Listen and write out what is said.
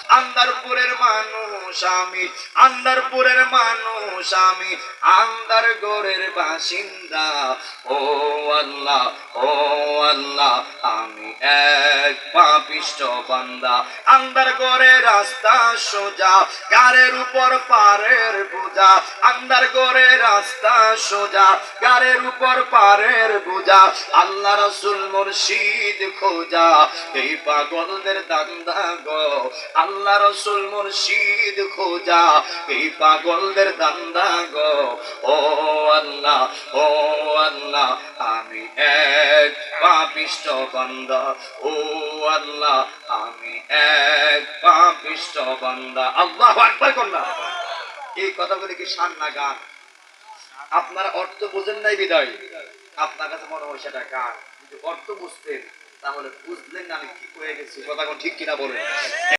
আন্দারপুরের মানুষ আমি, আন্দারপুরের মানুষ আমি, আন্দারগড়ের বাসিন্দা। ও আল্লাহ, ও আল্লাহ, আমি এক পাপিষ্ঠ বান্দা। আন্দারগড়ের রাস্তা সোজা, গাড়ের উপর পারের বোঝা। আন্দারগড়ের রাস্তা সোজা, গাড়ের উপর পারের বোঝা। আল্লাহ রাসূল মুর্শিদ খোঁজা, এই পাগলদের দান্দা গো। আল্লাহ রাসূল মুর্শিদ খোঁজা, এই পাগলদের দান্দা গো। ও আল্লাহ, ও আল্লাহ, আমি এক পাপিষ্ঠ বান্দা। ও আল্লাহ, আমি এক পাপিষ্ঠ বান্দা। আল্লাহু আকবার কন্যা। এই কথাগুলি কি শান না গান? আপনারা অর্থ বুঝেন নাই বিদায় আপনার কাছে মনে হয় সেটা গান। যদি অর্থ বুঝতেন তাহলে বুঝলেন না আমি কি কয়ে গেছি। কথা ঠিক কিনা বলেন?